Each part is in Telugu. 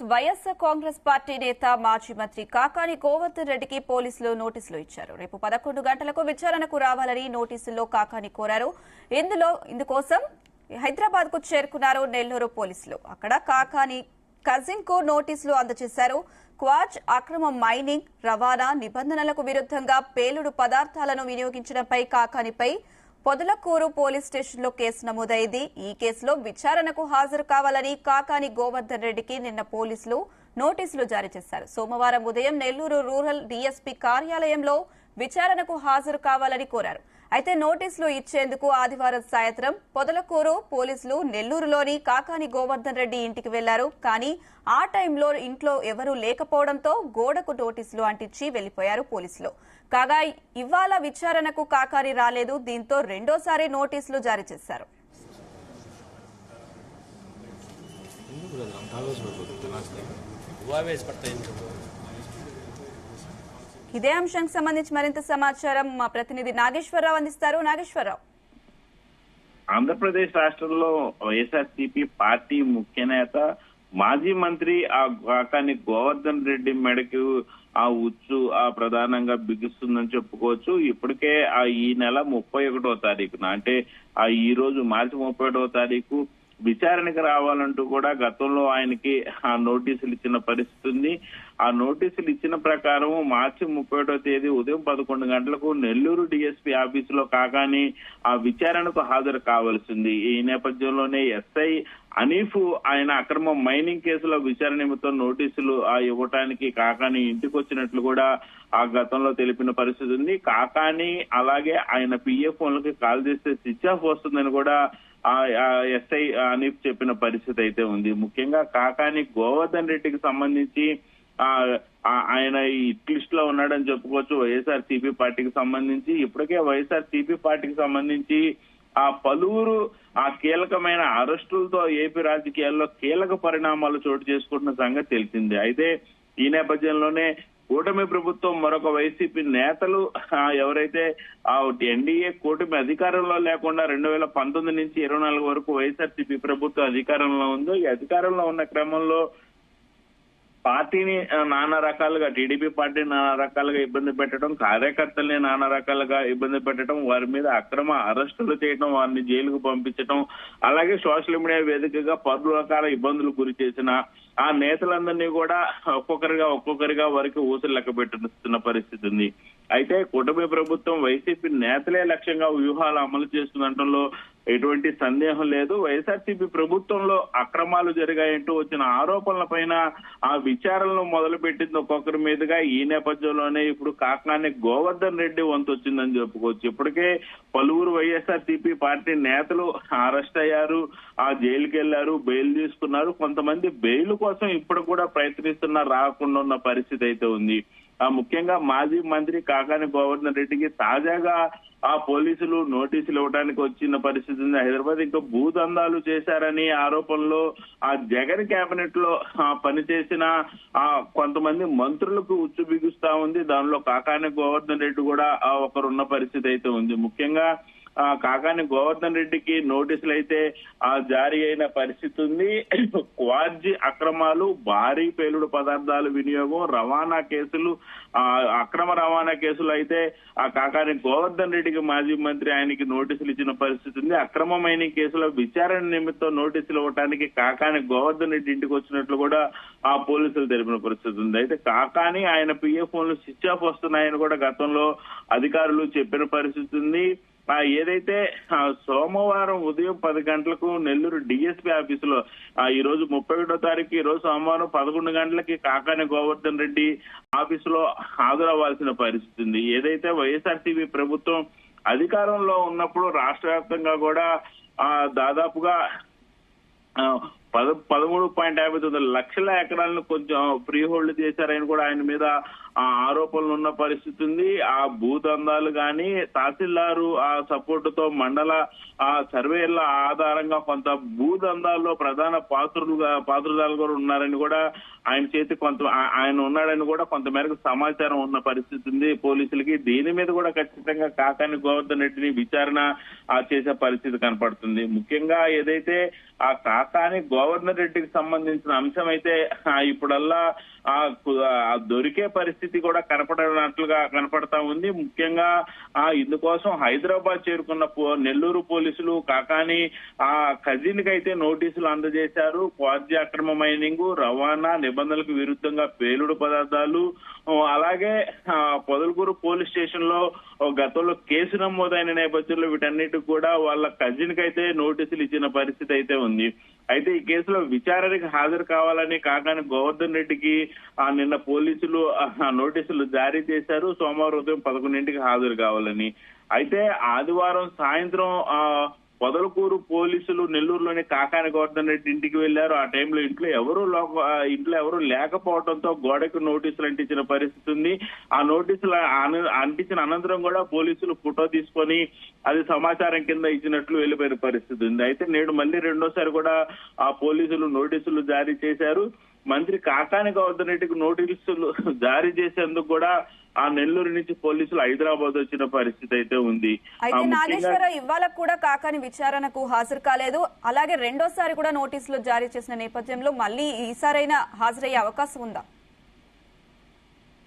వైఎస్ఆర్ కాంగ్రెస్ పార్టీ నేత మాజీ మంత్రి కాకాని గోవర్ధన్ రెడ్డికి పోలీసులు నోటీసులు ఇచ్చారు. రేపు 11 గంటలకు విచారణకు రావాలని నోటీసుల్లో కాకాని కోరారు. ఇందుకోసం హైదరాబాద్ కు చేరుకున్నారు నెల్లూరు పోలీసులు. అక్కడ కాకాని కజిన్ కు నోటీసులు అందజేశారు. క్వాజ్ అక్రమ మైనింగ్, రవాణా నిబంధనలకు విరుద్దంగా పేలుడు పదార్థాలను వినియోగించడంపై కాకానిపై పొదలకూరు పోలీస్ స్టేషన్లో కేసు నమోదైంది. ఈ కేసులో విచారణకు హాజరు కావాలని కాకాని గోవర్ధన్ రెడ్డికి నిన్న పోలీసులు నోటీసులు జారీ చేశారు. సోమవారం ఉదయం నెల్లూరు రూరల్ డీఎస్పీ కార్యాలయంలో విచారణకు హాజరు కావాలని కోరారు. అయితే నోటీసులు ఇచ్చేందుకు ఆదివారం సాయంత్రం పొదలకూరు పోలీసులు నెల్లూరులోని కాకాని గోవర్ధన్ రెడ్డి ఇంటికి వెళ్లారు. కానీ ఆ టైంలో ఇంట్లో ఎవరూ లేకపోవడంతో గోడకు నోటీసులు అంటించి వెళ్లిపోయారు పోలీసులు. కాగా ఇవాళ విచారణకు కాకాని రాలేదు. దీంతో రెండోసారి నోటీసులు జారీ చేశారు. ఇదే అంశానికి సంబంధించి మరింత సమాచారం మా ప్రతినిధి నాగేశ్వరరావు అందిస్తారు. నాగేశ్వరరావు, ఆంధ్రప్రదేశ్ రాష్ట్రంలో వైఎస్ఆర్సీపీ పార్టీ ముఖ్య నేత మాజీ మంత్రి కాకాని గోవర్ధన్ రెడ్డి మెడకు ఆ ఉచ్చు ప్రధానంగా బిగుస్తుందని చెప్పుకోవచ్చు. ఇప్పటికే ఈ నెల 31వ తారీఖున అంటే ఈ రోజు మార్చి 31వ తారీఖు విచారణకు రావాలంటూ కూడా గతంలో ఆయనకి ఆ నోటీసులు ఇచ్చిన పరిస్థితి ఉంది. ఆ నోటీసులు ఇచ్చిన ప్రకారం మార్చి 31వ తేదీ ఉదయం 11 గంటలకు నెల్లూరు డీఎస్పీ ఆఫీసులో కాకాని ఆ విచారణకు హాజరు కావాల్సింది. ఈ నేపథ్యంలోనే ఎస్ఐ అనీఫ్ ఆయన అక్రమ మైనింగ్ కేసులో విచారణ నిమిత్తం నోటీసులు ఇవ్వటానికి కాకాని ఇంటికి వచ్చినట్లు కూడా ఆ గతంలో తెలిపిన పరిస్థితి ఉంది. కాకాని అలాగే ఆయన పిఏ ఫోన్లకి కాల్ చేస్తే స్విచ్ ఆఫ్ వస్తుందని కూడా ఎస్ఐ అనీఫ్ చెప్పిన పరిస్థితి అయితే ఉంది. ముఖ్యంగా కాకాని గోవర్ధన్ రెడ్డికి సంబంధించి ఆయన ఈ లిస్ట్ లో ఉన్నాడని చెప్పుకోవచ్చు. వైఎస్ఆర్సీపీ పార్టీకి సంబంధించి ఇప్పటికే వైఎస్ఆర్సీపీ పార్టీకి సంబంధించి పలువురు కీలకమైన అరెస్టులతో ఏపీ రాజకీయాల్లో కీలక పరిణామాలు చోటు చేసుకుంటున్న సంగతి తెలిసిందే. అయితే ఈ నేపథ్యంలోనే కూటమి ప్రభుత్వం మరొక వైసీపీ నేతలు ఎవరైతే ఎన్డీఏ కూటమి అధికారంలో లేకుండా 2019 నుంచి 24 వరకు వైఎస్ఆర్సీపీ ప్రభుత్వం అధికారంలో ఉందో ఈ అధికారంలో ఉన్న క్రమంలో పార్టీని నానా రకాలుగా టీడీపీ పార్టీని నానా రకాలుగా ఇబ్బంది పెట్టడం, కార్యకర్తల్ని నానా రకాలుగా ఇబ్బంది పెట్టడం, వారి మీద అక్రమ అరెస్టులు చేయడం, వారిని జైలుకు పంపించడం, అలాగే సోషల్ మీడియా వేదికగా పలు రకాల ఇబ్బందులు గురి చేసిన ఆ నేతలందరినీ కూడా ఒక్కొక్కరిగా వారికి ఊసులు లెక్క పెట్టిస్తున్న పరిస్థితి ఉంది. అయితే కూటమి ప్రభుత్వం వైసీపీ నేతలే లక్ష్యంగా వ్యూహాలు అమలు చేస్తుండటంలో ఎటువంటి సందేహం లేదు. వైఎస్ఆర్సీపీ ప్రభుత్వంలో అక్రమాలు జరిగాయంటూ వచ్చిన ఆరోపణల పైన ఆ విచారణలు మొదలు పెట్టింది ఒక్కొక్కరి మీదుగా. ఈ నేపథ్యంలోనే ఇప్పుడు కాకాని గోవర్ధన్ రెడ్డి వంతు వచ్చిందని చెప్పుకోవచ్చు. ఇప్పటికే పలువురు వైఎస్ఆర్సీపీ పార్టీ నేతలు అరెస్ట్ అయ్యారు, జైలుకి వెళ్లారు, బెయిల్ తీసుకున్నారు. కొంతమంది బెయిల్ కోసం ఇప్పుడు కూడా ప్రయత్నిస్తున్నా రాకుండా ఉన్న పరిస్థితి అయితే ఉంది. ముఖ్యంగా మాజీ మంత్రి కాకాని గోవర్ధన్ రెడ్డికి తాజాగా పోలీసులు నోటీసులు ఇవ్వడానికి వచ్చిన పరిస్థితి ఉంది. హైదరాబాద్ ఇంకా భూదందాలు చేశారని ఆరోపణలో జగన్ కేబినెట్ లో పనిచేసిన కొంతమంది మంత్రులకు ఉచ్చు బిగుస్తా ఉంది. దానిలో కాకాని గోవర్ధన్ రెడ్డి కూడా ఒకరున్న పరిస్థితి అయితే ఉంది. ముఖ్యంగా కాకాని గోవర్ధన్ రెడ్డికి నోటీసులు అయితే జారీ అయిన పరిస్థితి ఉంది. క్వాజ్ అక్రమాలు, భారీ పేలుడు పదార్థాల వినియోగం, రవాణా కేసులు, అక్రమ రవాణా కేసులు అయితే కాకాని గోవర్ధన్ రెడ్డికి మాజీ మంత్రి ఆయనకి నోటీసులు ఇచ్చిన పరిస్థితి ఉంది. అక్రమ మైనింగ్ కేసులో విచారణ నిమిత్తం నోటీసులు ఇవ్వడానికి కాకాని గోవర్ధన్ రెడ్డి ఇంటికి వచ్చినట్లు కూడా పోలీసులు తెలిపిన పరిస్థితి ఉంది. అయితే కాకాని ఆయన పిఏ ఫోన్లు స్విచ్ ఆఫ్ వస్తున్నాయని కూడా గతంలో అధికారులు చెప్పిన పరిస్థితి ఉంది. ఏదైతే సోమవారం ఉదయం 10 గంటలకు నెల్లూరు డీఎస్పీ ఆఫీసులో ఈ రోజు 31వ తారీఖు ఈ రోజు సోమవారం 11 గంటలకి కాకాని గోవర్ధన్ రెడ్డి ఆఫీసులో హాజరవ్వాల్సిన పరిస్థితి ఉంది. ఏదైతే వైఎస్ఆర్సీపీ ప్రభుత్వం అధికారంలో ఉన్నప్పుడు రాష్ట్ర వ్యాప్తంగా కూడా దాదాపుగా 13.59 లక్షల ఎకరాలను కొంచెం ఫ్రీ హోల్డ్ చేశారని కూడా ఆయన మీద ఆరోపణలు ఉన్న పరిస్థితి ఉంది. ఆ భూదందాలు గాని తహసీల్దారు సపోర్టుతో మండల సర్వేల ఆధారంగా కొంత భూదందాల్లో ప్రధాన పాత్రదారులు కూడా ఉన్నారని కూడా ఆయన చేతి ఆయన ఉన్నాడని కూడా కొంతమేరకు సమాచారం ఉన్న పరిస్థితి ఉంది పోలీసులకి. దీని మీద కూడా ఖచ్చితంగా కాకాని గోవర్ధన్ రెడ్డిని విచారణ చేసే పరిస్థితి కనపడుతుంది. ముఖ్యంగా ఏదైతే ఆ కాకాని గోవర్ధన్ రెడ్డికి సంబంధించిన అంశం అయితే ఇప్పుడల్లా దొరికే పరిస్థితి కూడా కనపడనట్లుగా కనపడతా ఉంది. ముఖ్యంగా ఇందుకోసం హైదరాబాద్ చేరుకున్న నెల్లూరు పోలీసులు కాకాని కజిన్ కి అయితే నోటీసులు అందజేశారు. క్వార్జీ అక్రమ మైనింగ్, రవాణా, నిబంధనలకు విరుద్ధంగా పేలుడు పదార్థాలు, అలాగే పొదలకూరు పోలీస్ స్టేషన్ లో గతంలో కేసు నమోదైన నేపథ్యంలో వీటన్నిటికి కూడా వాళ్ళ కజిన్ కి అయితే నోటీసులు ఇచ్చిన పరిస్థితి అయితే ఉంది. అయితే ఈ కేసులో విచారణకు హాజరు కావాలని కాకాని గోవర్ధన్ రెడ్డికి నిన్న పోలీసులు నోటీసులు జారీ చేశారు. సోమవారం ఉదయం 11ంటికి హాజరు కావాలని. అయితే ఆదివారం సాయంత్రం పొదలకూరు పోలీసులు నెల్లూరులోని కాకాని గోవర్ధన్ రెడ్డి ఇంటికి వెళ్లారు. ఆ టైంలో ఇంట్లో ఎవరు లేకపోవడంతో గోడకు నోటీసులు అంటించిన పరిస్థితి ఉంది. ఆ నోటీసులు అంటించిన అనంతరం కూడా పోలీసులు ఫోటో తీసుకొని అది సమాచారం కింద ఇచ్చినట్లు వెళ్లిపోయిన పరిస్థితి ఉంది. అయితే నేడు మళ్ళీ రెండోసారి కూడా ఆ పోలీసులు నోటీసులు జారీ చేశారు. మంత్రి కాకాని గోవర్ధన్ రెడ్డికి నోటీసులు జారీ చేసేందుకు కూడా ఆ నెల్లూరు నుంచి పోలీసులు హైదరాబాద్ వచ్చిన పరిస్థితి అయితే ఉంది. అయితే నాగేశ్వరరావు ఇవాళ కూడా కాకాని విచారణకు హాజరు కాలేదు. అలాగే రెండోసారి కూడా నోటీసులు జారీ చేసిన నేపథ్యంలో మళ్ళీ ఈసారైనా హాజరయ్యే అవకాశం ఉందా?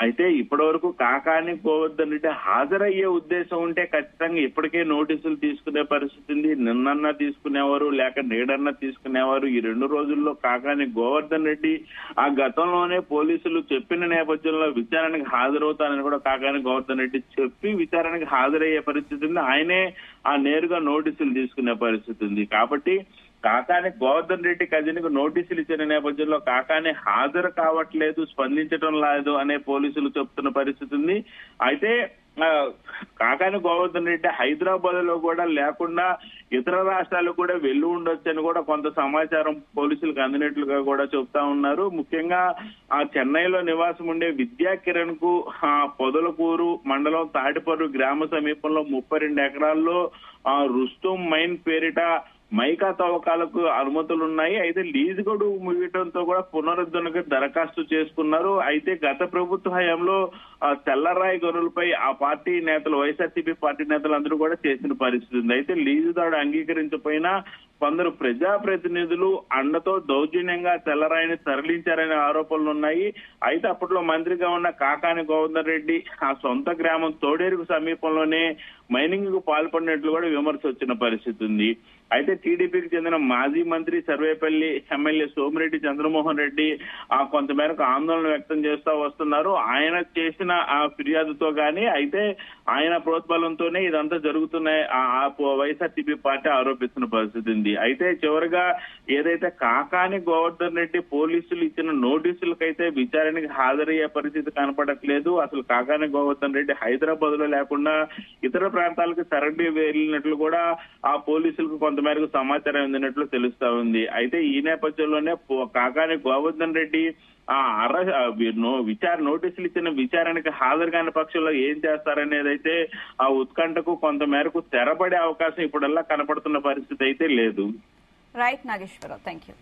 అయితే ఇప్పటి వరకు కాకాని గోవర్ధన్ రెడ్డి హాజరయ్యే ఉద్దేశం ఉంటే ఖచ్చితంగా ఇప్పటికే నోటీసులు తీసుకునే పరిస్థితి ఉంది. నిన్నన్నా తీసుకునేవారు, లేక నేడన్నా తీసుకునేవారు. ఈ 2 రోజుల్లో కాకాని గోవర్ధన్ రెడ్డి గతంలోనే పోలీసులు చెప్పిన నేపథ్యంలో విచారణకు హాజరవుతానని కూడా కాకాని గోవర్ధన్ రెడ్డి చెప్పి విచారణకు హాజరయ్యే పరిస్థితి ఉంది. ఆయనే నేరుగా నోటీసులు తీసుకునే పరిస్థితి ఉంది. కాబట్టి కాకాని గోవర్ధన్ రెడ్డి కజిన్కు నోటీసులు ఇచ్చిన నేపథ్యంలో కాకాని హాజరు కావట్లేదు, స్పందించడం లేదు అనే పోలీసులు చెప్తున్న పరిస్థితి ఉంది. అయితే కాకాని గోవర్ధన్ రెడ్డి హైదరాబాద్ లో కూడా లేకుండా ఇతర రాష్ట్రాలు కూడా వెళ్లి ఉండొచ్చని కూడా కొంత సమాచారం పోలీసులకు అందినట్లుగా కూడా చెప్తా ఉన్నారు. ముఖ్యంగా చెన్నైలో నివాసం ఉండే విద్యా కిరణ్ కు పొదలకూరు మండలం తాటిపర్రు గ్రామ సమీపంలో 32 ఎకరాల్లో రుస్తుం మైన్ పేరిట మైకా తవ్వకాలకు అనుమతులున్నాయి. అయితే లీజు గడువు ముగియడంతో కూడా పునరుద్ధరణకు దరఖాస్తు చేసుకున్నారు. అయితే గత ప్రభుత్వ హయాంలో తెల్లరాయి గనులపై ఆ పార్టీ నేతలు, వైఎస్ఆర్సీపీ పార్టీ నేతలందరూ కూడా చేసిన పరిస్థితి ఉంది. అయితే లీజుదారు అంగీకరించకపోయినా కొందరు ప్రజాప్రతినిధులు అండతో దౌర్జన్యంగా తెల్లరాయిని తరలించారనే ఆరోపణలు ఉన్నాయి. అయితే అప్పట్లో మంత్రిగా ఉన్న కాకాని గోవర్ధన్ రెడ్డి ఆ సొంత గ్రామం తోడేరుకు సమీపంలోనే మైనింగ్ కు పాల్పడినట్లు కూడా విమర్శ వచ్చిన పరిస్థితి ఉంది. అయితే టీడీపీకి చెందిన మాజీ మంత్రి సర్వేపల్లి ఎమ్మెల్యే సోమిరెడ్డి చంద్రమోహన్ రెడ్డి కొంతమేరకు ఆందోళన వ్యక్తం చేస్తూ వస్తున్నారు. ఆయన చేసిన ఫిర్యాదుతో గానీ, అయితే ఆయన ప్రోత్బలంతోనే ఇదంతా జరుగుతున్నాయి వైఎస్ఆర్సీపీ పార్టీ ఆరోపిస్తున్న పరిస్థితి ఉంది. అయితే చివరిగా ఏదైతే కాకాని గోవర్ధన్ రెడ్డి పోలీసులు ఇచ్చిన నోటీసులకైతే విచారణకి హాజరయ్యే పరిస్థితి కనపడట్లేదు. అసలు కాకాని గోవర్ధన్ రెడ్డి హైదరాబాద్ లో లేకుండా ఇతర ప్రాంతాలకు తరలి వెళ్ళినట్లు కూడా ఆ పోలీసులకు కొంతమేరకు సమాచారం అందినట్లు తెలుస్తా ఉంది. అయితే ఈ నేపథ్యంలోనే కాకాని గోవర్ధన్ రెడ్డి నోటీసులు ఇచ్చిన విచారణకు హాజరు కాని పక్షంలో ఏం చేస్తారనేది అయితే ఆ ఉత్కంఠకు కొంతమేరకు తెరపడే అవకాశం ఇప్పుడల్లా కనపడుతున్న పరిస్థితి అయితే లేదు. Right Nageswararao, thank you.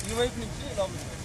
ఈ వైపు నుంచి లోపలికి